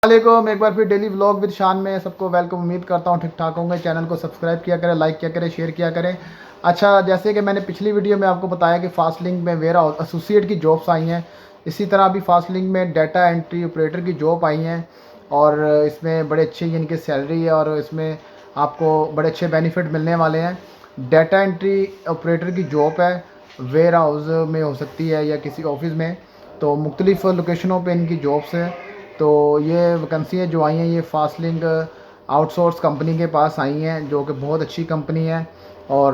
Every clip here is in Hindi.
वालेकुम, एक बार फिर डेली व्लॉग विद शान में सबको वेलकम। उम्मीद करता हूँ ठीक ठाक होंगे। चैनल को सब्सक्राइब किया करें, लाइक किया करें, शेयर किया करें। अच्छा, जैसे कि मैंने पिछली वीडियो में आपको बताया कि फास्ट लिंक में वेयर हाउस एसोसिएट की जॉब्स आई हैं, इसी तरह अभी फास्ट लिंक में डाटा एंट्री ऑपरेटर की जॉब आई हैं और इसमें बड़े अच्छे यानी कि सैलरी है और इसमें आपको बड़े अच्छे बेनिफिट मिलने वाले हैं। डाटा एंट्री ऑपरेटर की जॉब है, वेयर हाउस में हो सकती है या किसी ऑफिस में, तो मुख्तलिफ़ लोकेशनों पर इनकी जॉब्स हैं। तो ये वैकेंसियाँ जो आई हैं ये फास्ट लिंक आउटसोर्स कंपनी के पास आई हैं, जो कि बहुत अच्छी कंपनी है और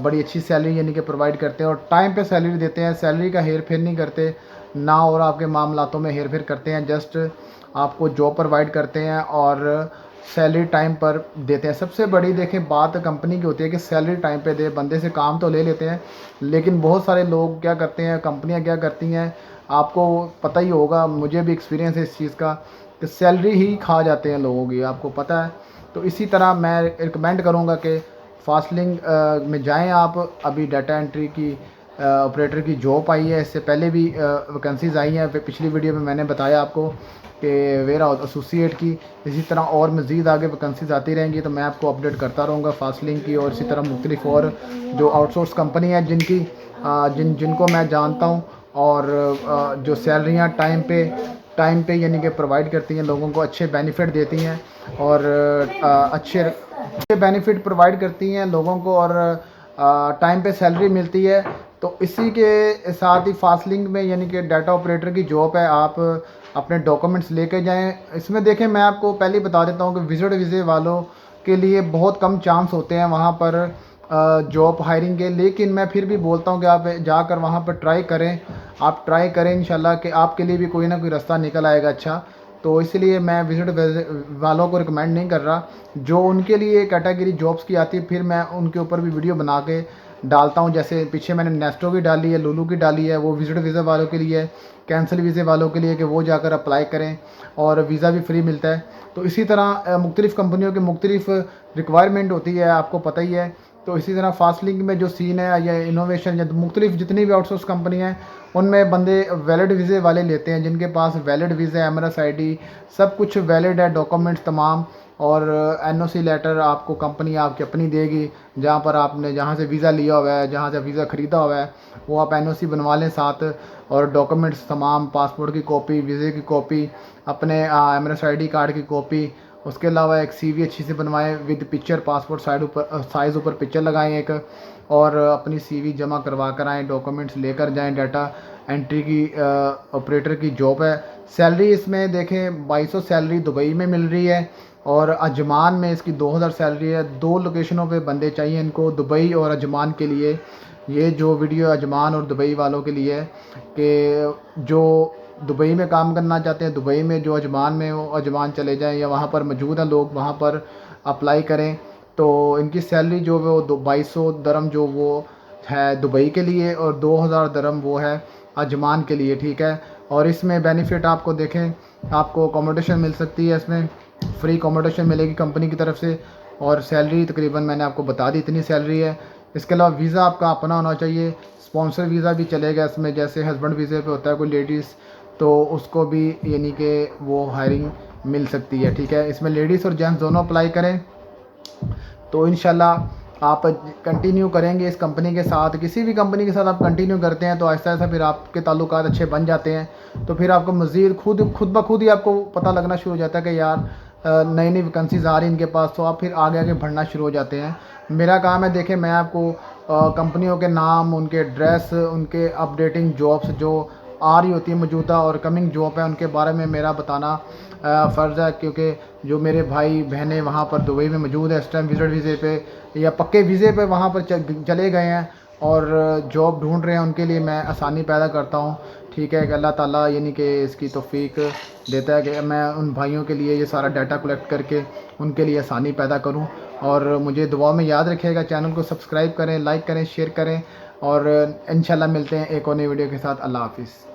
बड़ी अच्छी सैलरी यानी कि प्रोवाइड करते हैं और टाइम पे सैलरी देते हैं। सैलरी का हेर फेर नहीं करते ना, और आपके मामलातों में हेर फेर करते हैं। जस्ट आपको जॉब प्रोवाइड करते हैं और सैलरी टाइम पर देते हैं। सबसे बड़ी देखें बात कंपनी की होती है कि सैलरी टाइम पे दे। बंदे से काम तो ले लेते हैं, लेकिन बहुत सारे लोग क्या करते हैं, कंपनियां क्या करती हैं, आपको पता ही होगा, मुझे भी एक्सपीरियंस है इस चीज़ का, कि सैलरी ही खा जाते हैं लोगों की, आपको पता है। तो इसी तरह मैं रिकमेंड करूँगा कि फास्ट लिंक में जाएं आप। अभी डाटा एंट्री की ऑपरेटर की जॉब आई है, इससे पहले भी वैकेंसीज़ आई हैं। पिछली वीडियो में मैंने बताया आपको कि वेयर हाउस एसोसिएट की, इसी तरह और मज़ीद आगे वैकेंसीज़ आती रहेंगी तो मैं आपको अपडेट करता रहूँगा फास्ट लिंक की और इसी तरह मुख्तलिफ और जो आउटसोर्स कंपनी है जिनकी जिनको मैं जानता हूँ और जो सैलरियाँ टाइम पे यानी कि प्रोवाइड करती हैं, लोगों को अच्छे बेनिफिट देती हैं और अच्छे बेनिफिट प्रोवाइड करती हैं लोगों को और टाइम पे सैलरी मिलती है। तो इसी के साथ ही फास्ट लिंक में यानी कि डाटा ऑपरेटर की जॉब है, आप अपने डॉक्यूमेंट्स लेके जाएं। इसमें देखें, मैं आपको पहले ही बता देता हूँ कि विजिट वीज़े वालों के लिए बहुत कम चांस होते हैं वहाँ पर जॉब हायरिंग के, लेकिन मैं फिर भी बोलता हूँ कि आप जाकर वहाँ पर ट्राई करें। आप ट्राई करें, इंशाल्लाह कि आपके लिए भी कोई ना कोई रास्ता निकल आएगा अच्छा। तो इसलिए मैं विजिट वालों को रिकमेंड नहीं कर रहा। जो उनके लिए कैटेगरी जॉब्स की आती है फिर मैं उनके ऊपर भी वीडियो बना के डालता हूँ। जैसे पीछे मैंने नेस्टो की डाली है, लुलू की डाली है, वो विजिट वीज़ा वालों के लिए, कैंसिल वीज़े वालों के लिए कि वो जाकर अप्लाई करें और वीज़ा भी फ्री मिलता है। तो इसी तरह मुख्तलिफ़ कंपनियों की मुख्तलिफ़ रिक्वायरमेंट होती है, आपको पता ही है। तो इसी तरह फास्ट लिंक में जो सीन है या इनोवेशन या मुख्तलिफ जितनी भी आउटसोर्स कंपनी हैं उनमें बंदे वैलिड वीज़े वाले लेते हैं, जिनके पास वैलिड वीज़ा, एमआरएस आईडी सब कुछ वैलिड है, डॉक्यूमेंट्स तमाम, और एनओसी लेटर आपको कंपनी आपकी अपनी देगी। जहाँ पर आपने जहाँ से वीज़ा लिया हुआ है, जहाँ से वीज़ा ख़रीदा हुआ है, वो आप एनओसी बनवा लें साथ, और डॉक्यूमेंट्स तमाम, पासपोर्ट की कॉपी, वीज़े की कॉपी, अपने एमआरएस आईडी कार्ड की कॉपी, उसके अलावा एक सीवी अच्छी से बनवाएं विद पिक्चर, पासपोर्ट साइज़ ऊपर पिक्चर लगाएं एक, और अपनी सीवी जमा करवा कर आएँ, डॉक्यूमेंट्स लेकर जाएं। डाटा एंट्री की ऑपरेटर की जॉब है। सैलरी इसमें देखें 2200 सैलरी दुबई में मिल रही है और अजमान में इसकी 2000 सैलरी है। 2 लोकेशनों पे बंदे चाहिए इनको, दुबई और अजमान के लिए। ये जो वीडियो अजमान और दुबई वालों के लिए है कि जो दुबई में काम करना चाहते हैं, दुबई में, जो अजमान में वो अजमान चले जाएं या वहाँ पर मौजूद हैं लोग, वहाँ पर अप्लाई करें। तो इनकी सैलरी जो है वो 2200 दरम जो वो है दुबई के लिए और 2000 दरम वो है अजमान के लिए, ठीक है। और इसमें बेनिफिट आपको देखें, आपको अकोमोडेशन मिल सकती है, इसमें फ्री अकोमोडेशन मिलेगी कंपनी की तरफ से, और सैलरी तकरीबन मैंने आपको बता दी इतनी सैलरी है। इसके अलावा वीज़ा आपका अपना होना चाहिए, स्पॉन्सर वीज़ा भी चलेगा इसमें, जैसे हस्बैंड वीज़े पे होता है कोई लेडीज़, तो उसको भी यानी कि वो हायरिंग मिल सकती है, ठीक है। इसमें लेडीज़ और जेंट्स दोनों अप्लाई करें। तो इंशाल्लाह आप कंटिन्यू करेंगे इस कंपनी के साथ, किसी भी कंपनी के साथ आप कंटिन्यू करते हैं तो आहिस्ता आहिस्ता फिर आपके ताल्लुकात अच्छे बन जाते हैं। तो फिर आपको मज़ीद खुद ब खुद ही आपको पता लगना शुरू हो जाता है कि यार नई नई वैकेंसीज आ रही इनके पास, तो आप फिर आगे आगे बढ़ना शुरू हो जाते हैं। मेरा काम है, देखें, मैं आपको कंपनियों के नाम, उनके एड्रेस, उनके अपडेटिंग जॉब्स जो आ रही होती है मौजूदा और कमिंग जॉब है, उनके बारे में मेरा बताना फ़र्ज़ है, क्योंकि जो मेरे भाई बहनें वहाँ पर दुबई में मौजूद है इस टाइम विज़िट वीज़े पे या पक्के वीज़े पे वहाँ पर चले गए हैं और जॉब ढूंढ रहे हैं, उनके लिए मैं आसानी पैदा करता हूँ, ठीक है। कि अल्लाह ताला यानी कि इसकी तौफीक देता है कि मैं उन भाइयों के लिए ये सारा डाटा कलेक्ट करके उनके लिए आसानी पैदा करूँ। और मुझे दुआ में याद रखिएगा, चैनल को सब्सक्राइब करें, लाइक करें, शेयर करें, और इंशाल्लाह मिलते हैं एक और नई वीडियो के साथ। अल्लाह हाफ़िज़।